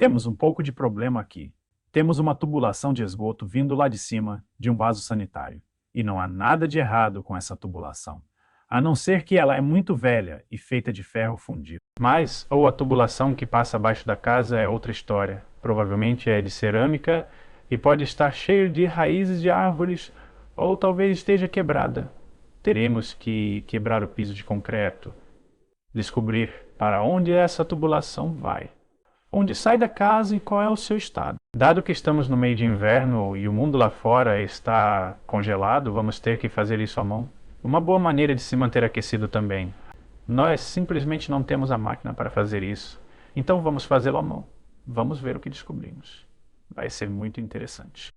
Temos um pouco de problema aqui. Temos uma tubulação de esgoto vindo lá de cima de um vaso sanitário. E não há nada de errado com essa tubulação, a não ser que ela é muito velha e feita de ferro fundido. Mas, ou a tubulação que passa abaixo da casa é outra história. Provavelmente é de cerâmica e pode estar cheio de raízes de árvores, ou talvez esteja quebrada. Teremos que quebrar o piso de concreto, descobrir para onde essa tubulação vai, onde sai da casa e qual é o seu estado. Dado que estamos no meio de inverno e o mundo lá fora está congelado, vamos ter que fazer isso à mão. Uma boa maneira de se manter aquecido também. Nós simplesmente não temos a máquina para fazer isso, então vamos fazê-lo à mão. Vamos ver o que descobrimos. Vai ser muito interessante.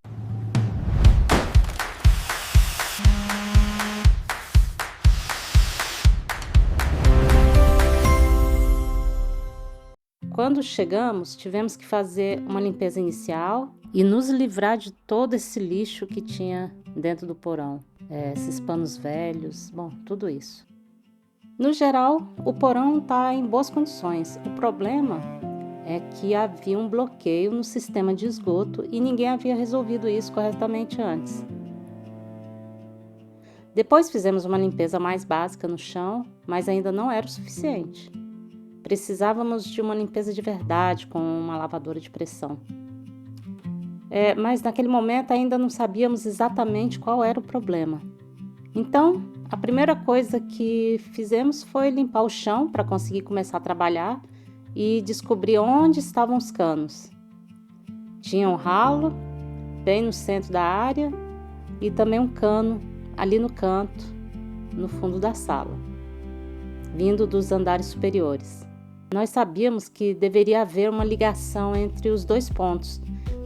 Quando chegamos, tivemos que fazer uma limpeza inicial e nos livrar de todo esse lixo que tinha dentro do porão. Esses panos velhos, bom, tudo isso. No geral, o porão está em boas condições. O problema é que havia um bloqueio no sistema de esgoto e ninguém havia resolvido isso corretamente antes. Depois fizemos uma limpeza mais básica no chão, mas ainda não era o suficiente. Precisávamos de uma limpeza de verdade com uma lavadora de pressão. Mas naquele momento ainda não sabíamos exatamente qual era o problema. Então, a primeira coisa que fizemos foi limpar o chão para conseguir começar a trabalhar e descobrir onde estavam os canos. Tinha um ralo bem no centro da área e também um cano ali no canto, no fundo da sala, vindo dos andares superiores. Nós sabíamos que deveria haver uma ligação entre os dois pontos,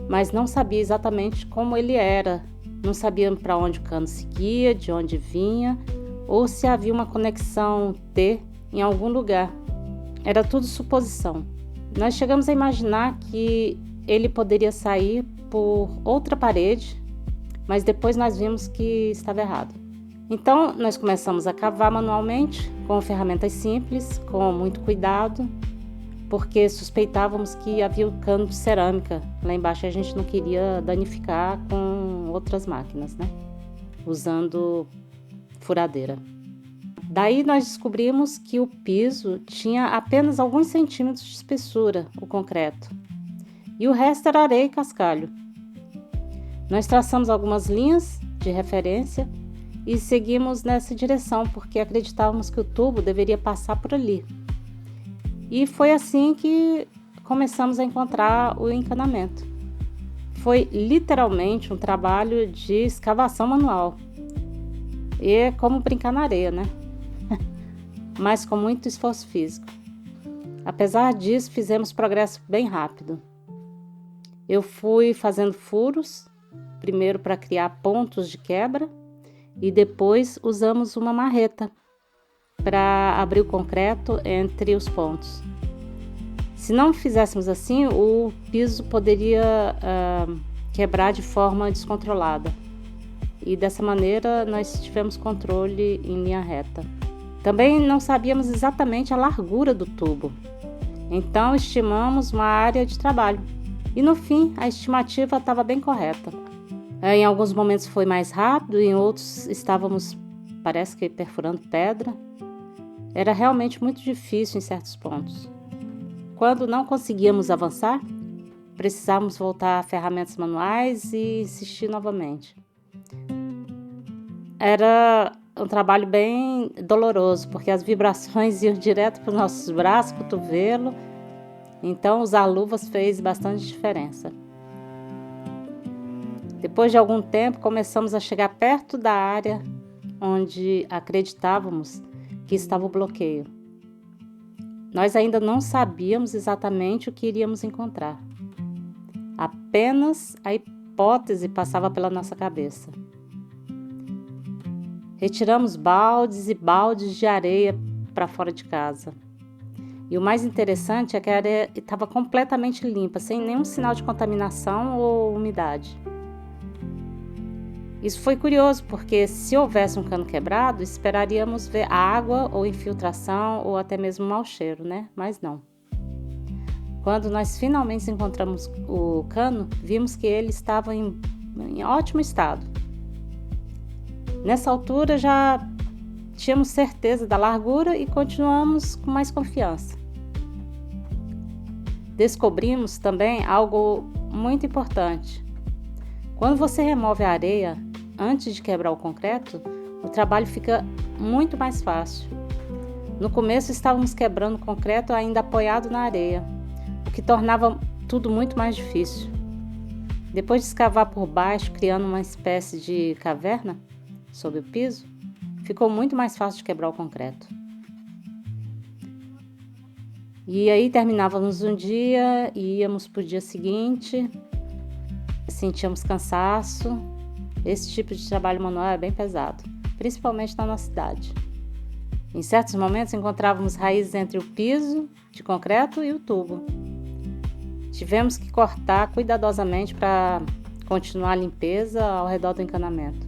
mas não sabia exatamente como ele era. Não sabíamos para onde o cano seguia, de onde vinha, ou se havia uma conexão T em algum lugar. Era tudo suposição. Nós chegamos a imaginar que ele poderia sair por outra parede, mas depois nós vimos que estava errado. Então, nós começamos a cavar manualmente, com ferramentas simples, com muito cuidado, porque suspeitávamos que havia o cano de cerâmica lá embaixo e a gente não queria danificar com outras máquinas, né? Usando furadeira. Daí nós descobrimos que o piso tinha apenas alguns centímetros de espessura, o concreto, e o resto era areia e cascalho. Nós traçamos algumas linhas de referência e seguimos nessa direção, porque acreditávamos que o tubo deveria passar por ali. E foi assim que começamos a encontrar o encanamento. Foi literalmente um trabalho de escavação manual. E é como brincar na areia, né? Mas com muito esforço físico. Apesar disso, fizemos progresso bem rápido. Eu fui fazendo furos, primeiro para criar pontos de quebra, e depois usamos uma marreta para abrir o concreto entre os pontos. Se não fizéssemos assim, o piso poderia quebrar de forma descontrolada. E dessa maneira nós tivemos controle em linha reta. Também não sabíamos exatamente a largura do tubo. Então estimamos uma área de trabalho. E no fim, a estimativa estava bem correta. Em alguns momentos foi mais rápido, em outros estávamos, parece que perfurando pedra. Era realmente muito difícil em certos pontos. Quando não conseguíamos avançar, precisávamos voltar a ferramentas manuais e insistir novamente. Era um trabalho bem doloroso, porque as vibrações iam direto para os nossos braços, cotovelo. Então, usar luvas fez bastante diferença. Depois de algum tempo, começamos a chegar perto da área onde acreditávamos que estava o bloqueio. Nós ainda não sabíamos exatamente o que iríamos encontrar. Apenas a hipótese passava pela nossa cabeça. Retiramos baldes e baldes de areia para fora de casa. E o mais interessante é que a areia estava completamente limpa, sem nenhum sinal de contaminação ou umidade. Isso foi curioso, porque se houvesse um cano quebrado, esperaríamos ver água ou infiltração ou até mesmo mau cheiro, né? Mas não. Quando nós finalmente encontramos o cano, vimos que ele estava em ótimo estado. Nessa altura já tínhamos certeza da largura e continuamos com mais confiança. Descobrimos também algo muito importante. Quando você remove a areia antes de quebrar o concreto, o trabalho fica muito mais fácil. No começo estávamos quebrando o concreto ainda apoiado na areia, o que tornava tudo muito mais difícil. Depois de escavar por baixo, criando uma espécie de caverna sob o piso, ficou muito mais fácil de quebrar o concreto. E aí terminávamos um dia e íamos para o dia seguinte, sentíamos cansaço. Esse tipo de trabalho manual é bem pesado, principalmente na nossa cidade. Em certos momentos encontrávamos raízes entre o piso de concreto e o tubo. Tivemos que cortar cuidadosamente para continuar a limpeza ao redor do encanamento.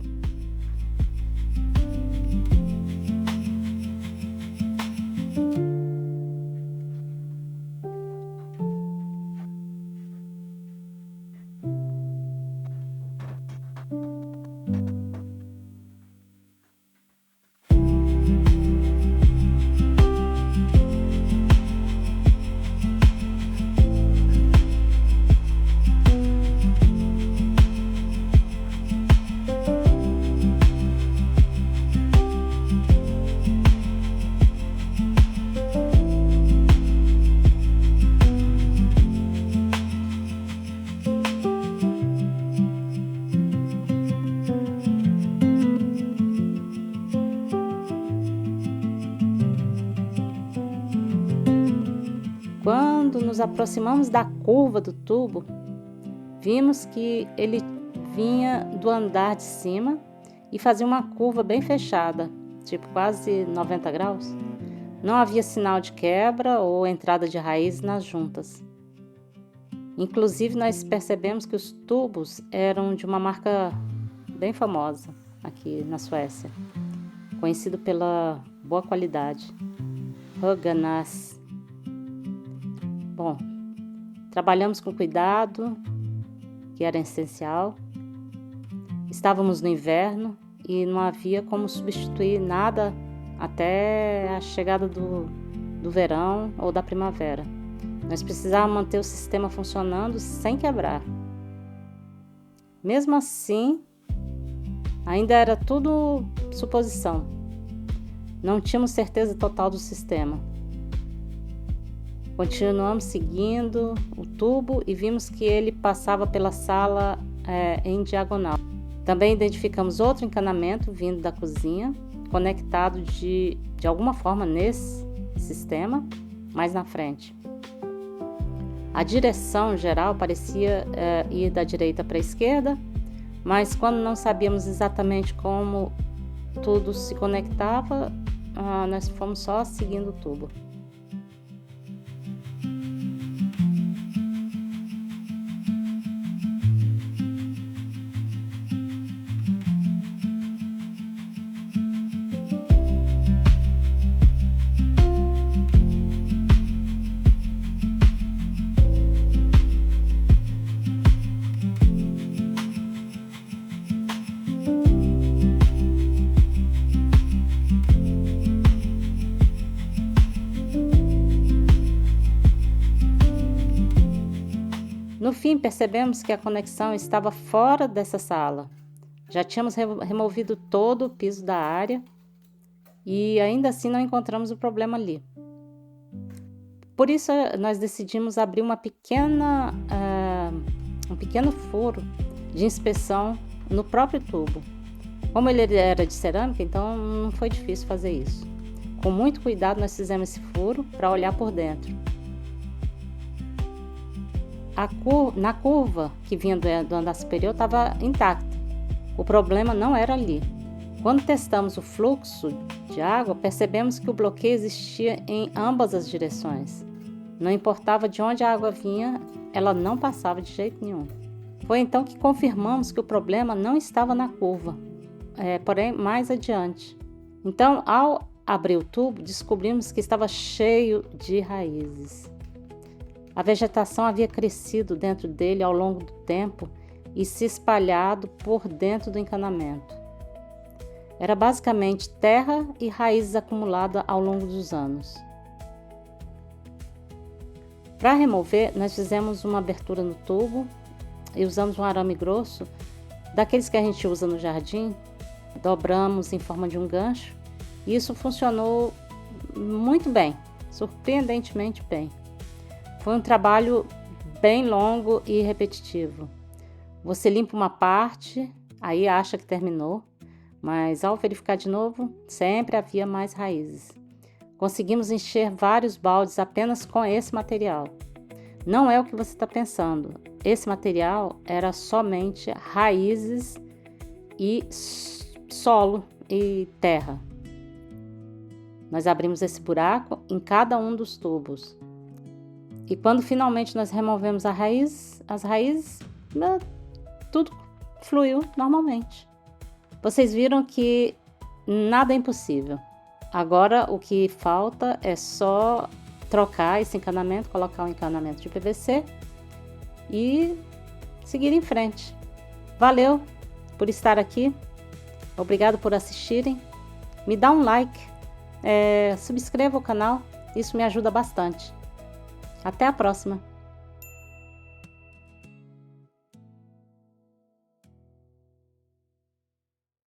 Quando nos aproximamos da curva do tubo, vimos que ele vinha do andar de cima e fazia uma curva bem fechada, tipo quase 90 graus. Não havia sinal de quebra ou entrada de raiz nas juntas. Inclusive, nós percebemos que os tubos eram de uma marca bem famosa aqui na Suécia, conhecido pela boa qualidade, Höganäs. Bom, trabalhamos com cuidado, que era essencial. Estávamos no inverno e não havia como substituir nada até a chegada do verão ou da primavera. Nós precisávamos manter o sistema funcionando sem quebrar. Mesmo assim, ainda era tudo suposição. Não tínhamos certeza total do sistema. Continuamos seguindo o tubo e vimos que ele passava pela sala em diagonal. Também identificamos outro encanamento vindo da cozinha, conectado de alguma forma nesse sistema, mais na frente. A direção geral parecia ir da direita para a esquerda, mas quando não sabíamos exatamente como tudo se conectava, nós fomos só seguindo o tubo. No fim, percebemos que a conexão estava fora dessa sala. Já tínhamos removido todo o piso da área e ainda assim não encontramos o problema ali. Por isso, nós decidimos abrir um pequeno furo de inspeção no próprio tubo. Como ele era de cerâmica, então não foi difícil fazer isso. Com muito cuidado, nós fizemos esse furo para olhar por dentro. Na curva que vinha do andar superior estava intacta. O problema não era ali. Quando testamos o fluxo de água, percebemos que o bloqueio existia em ambas as direções. Não importava de onde a água vinha, ela não passava de jeito nenhum. Foi então que confirmamos que o problema não estava na curva, porém mais adiante. Então, ao abrir o tubo, descobrimos que estava cheio de raízes. A vegetação havia crescido dentro dele ao longo do tempo e se espalhado por dentro do encanamento. Era basicamente terra e raízes acumuladas ao longo dos anos. Para remover, nós fizemos uma abertura no tubo e usamos um arame grosso, daqueles que a gente usa no jardim, dobramos em forma de um gancho e isso funcionou muito bem, surpreendentemente bem. Foi um trabalho bem longo e repetitivo. Você limpa uma parte, aí acha que terminou, mas ao verificar de novo, sempre havia mais raízes. Conseguimos encher vários baldes apenas com esse material. Não é o que você está pensando. Esse material era somente raízes e solo e terra. Nós abrimos esse buraco em cada um dos tubos. E quando finalmente nós removemos as raízes, tudo fluiu normalmente. Vocês viram que nada é impossível. Agora o que falta é só trocar esse encanamento, colocar um encanamento de PVC e seguir em frente. Valeu por estar aqui. Obrigado por assistirem. Me dá um like, subscreva o canal, isso me ajuda bastante. Até a próxima!